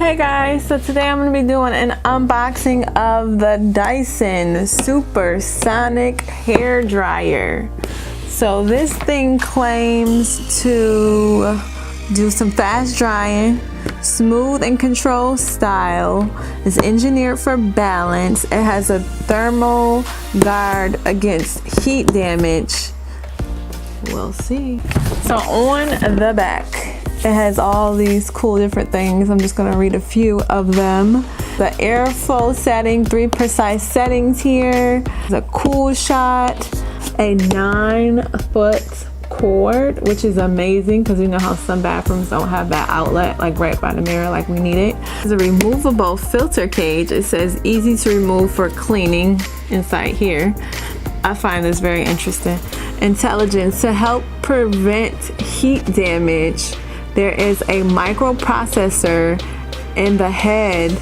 Hey guys, so today I'm going to be doing an unboxing of the Dyson Supersonic hair dryer. So this thing claims to do some fast drying, smooth and controlled style. It's engineered for balance. It has a thermal guard against heat damage. We'll see. So on the back, it has all these cool different things. I'm just gonna read a few of them. The airflow setting, 3 precise settings here. The cool shot, a 9-foot cord, which is amazing because you know how some bathrooms don't have that outlet like right by the mirror like we need it. There's a removable filter cage. It says easy to remove for cleaning inside here. I find this very interesting. Intelligence to help prevent heat damage. There is a microprocessor in the head,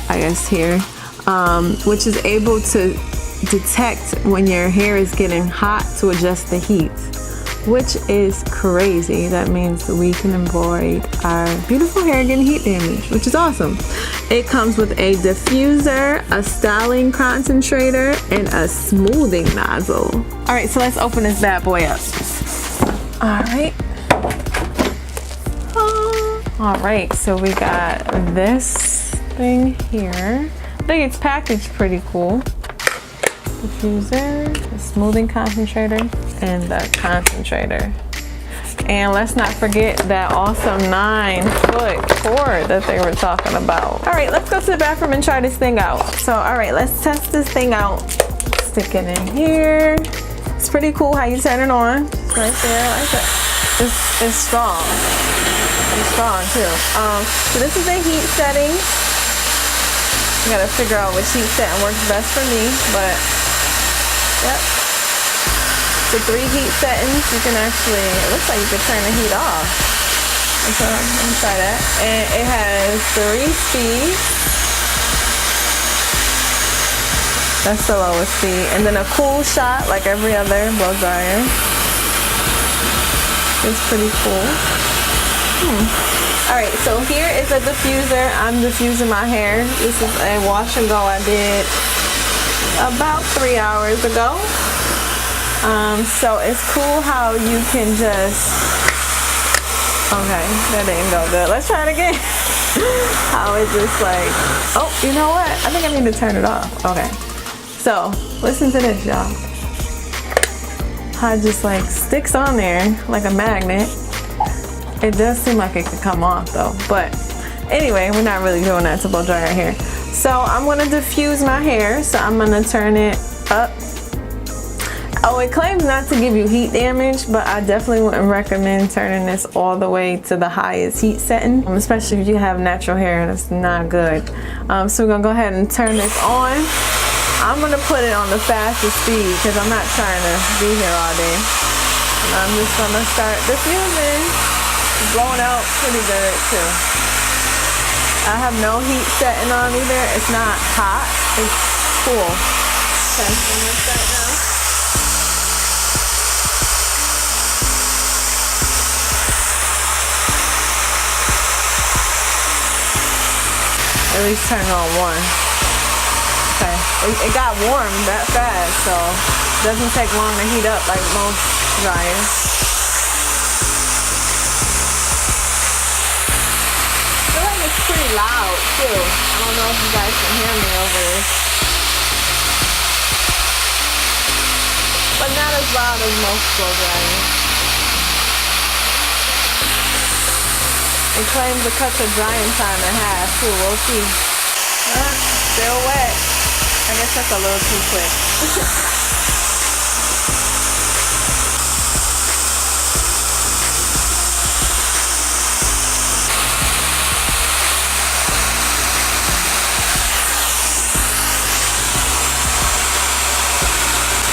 I guess here, which is able to detect when your hair is getting hot to adjust the heat, which is crazy. That means we can avoid our beautiful hair getting heat damage, which is awesome. It comes with a diffuser, a styling concentrator, and a smoothing nozzle. All right, so let's open this bad boy up. All right. All right, so we got this thing here. I think it's packaged pretty cool. Diffuser, the smoothing concentrator, and the concentrator. And let's not forget that awesome 9-foot cord that they were talking about. All right, let's go to the bathroom and try this thing out. So, all right, let's test this thing out. Stick it in here. It's pretty cool how you turn it on. Just right there, like that. It's strong. It's strong too. So this is a heat setting. I gotta figure out which heat setting works best for me, but yep. The 3 heat settings, you can actually, it looks like you can turn the heat off. So let me try that. And it has 3 speeds. That's the lowest speed. And then a cool shot like every other blow dryer. It's pretty cool. All right, so here is a diffuser. I'm diffusing my hair. This is a wash and go I did about 3 hours ago. So it's cool how you can just, okay, that didn't go good. Let's try it again. How it just like, oh, you know what? I think I need to turn it off. Okay, so listen to this, y'all. How it just like sticks on there like a magnet. It does seem like it could come off though, but anyway, we're not really doing that to blow dry our hair. So I'm gonna diffuse my hair, so I'm gonna turn it up. Oh, it claims not to give you heat damage, but I definitely wouldn't recommend turning this all the way to the highest heat setting, especially if you have natural hair. That's not good. So we're gonna go ahead and turn this on. I'm gonna put it on the fastest speed because I'm not trying to be here all day. And I'm just gonna start diffusing. Blowing out pretty good too. I have no heat setting on either. It's not hot. It's cool. Testing this right now. At least turn on one. Okay. It got warm that fast, so it doesn't take long to heat up like most dryers. It's pretty loud too. I don't know if you guys can hear me over this, but not as loud as most blow dryers. It claims to cut the drying time in half too. We'll see. Still wet. I guess that's a little too quick.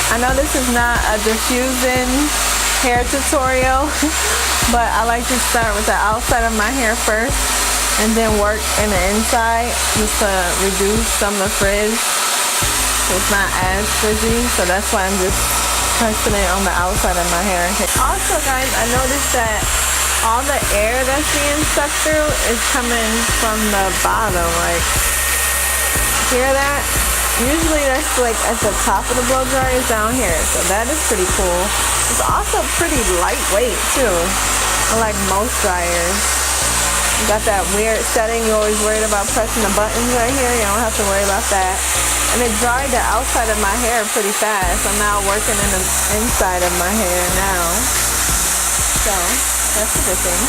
I know this is not a diffusing hair tutorial, but I like to start with the outside of my hair first and then work in the inside just to reduce some of the frizz. So it's not as frizzy, so that's why I'm just pressing it on the outside of my hair. Also guys, I noticed that all the air that's being sucked through is coming from the bottom. Like, hear that? Usually that's like at the top of the blow dryer is down here, so that is pretty cool. It's also pretty lightweight too, unlike most dryers. You got that weird setting, you're always worried about pressing the buttons right here. You don't have to worry about that. And it dried the outside of my hair pretty fast. I'm now working in the inside of my hair now. So that's a good thing.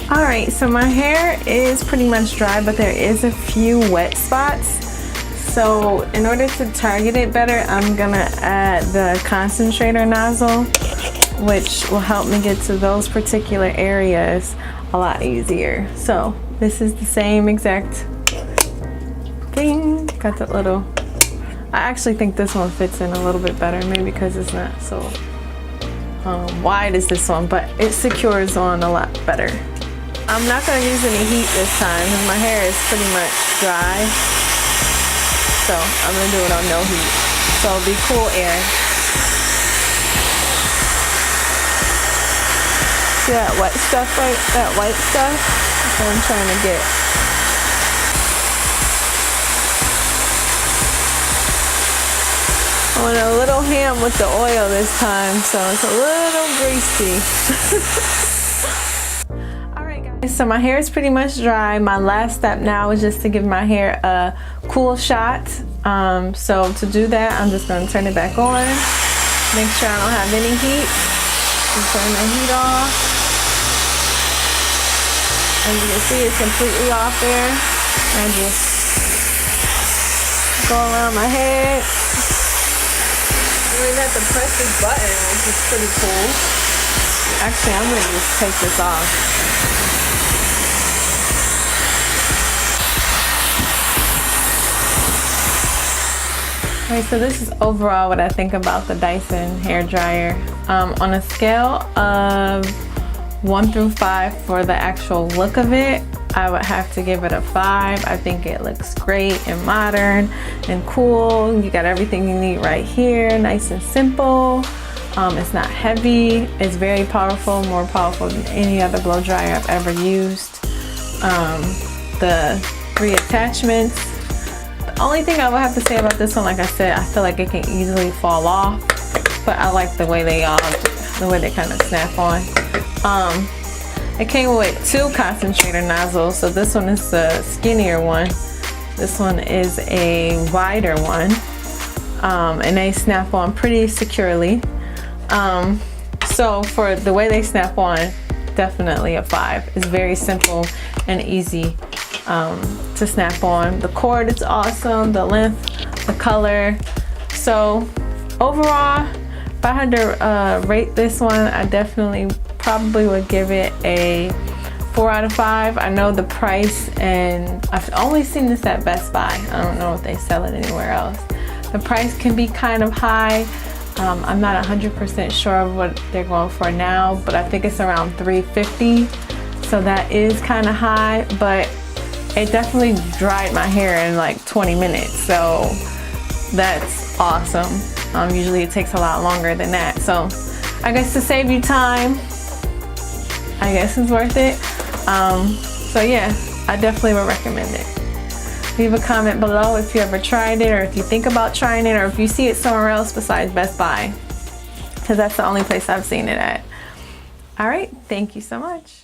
Alright, so my hair is pretty much dry, but there is a few wet spots. So in order to target it better, I'm gonna add the concentrator nozzle, which will help me get to those particular areas a lot easier. So this is the same exact thing. Got that little, I actually think this one fits in a little bit better, maybe because it's not so wide as this one, but it secures on a lot better. I'm not gonna use any heat this time because my hair is pretty much dry. So I'm gonna do it on no heat. So it'll be cool air. See that wet stuff, right? That white stuff? That's what I'm trying to get. I went a little ham with the oil this time, so it's a little greasy. So my hair is pretty much dry. My last step now is just to give my hair a cool shot. So to do that, I'm just going to turn it back on. Make sure I don't have any heat. And turn the heat off. As you can see, it's completely off there. And just go around my head. You don't even have to press this button, which is pretty cool. Actually, I'm going to just take this off. Alright, so this is overall what I think about the Dyson hair dryer. On a scale of 1 through 5 for the actual look of it, I would have to give it a 5. I think it looks great and modern and cool. You got everything you need right here, nice and simple. It's not heavy. It's very powerful, more powerful than any other blow dryer I've ever used. The 3 attachments. The only thing I would have to say about this one, like I said, I feel like it can easily fall off, but I like the way they kind of snap on. It came with 2 concentrator nozzles, so this one is the skinnier one. This one is a wider one, and they snap on pretty securely. So for the way they snap on, definitely a 5. It's very simple and easy to snap on. The cord is awesome, the length, the color. So overall, if I had to rate this one, I definitely probably would give it a 4 out of 5. I know the price, and I've only seen this at Best Buy. I don't know if they sell it anywhere else. The price can be kind of high. I'm not 100% sure of what they're going for now, but I think it's around $350. So that is kind of high, but it definitely dried my hair in like 20 minutes. So that's awesome. Usually it takes a lot longer than that. So I guess to save you time, I guess it's worth it. So yeah, I definitely would recommend it. Leave a comment below if you ever tried it, or if you think about trying it, or if you see it somewhere else besides Best Buy, because that's the only place I've seen it at. All right, thank you so much.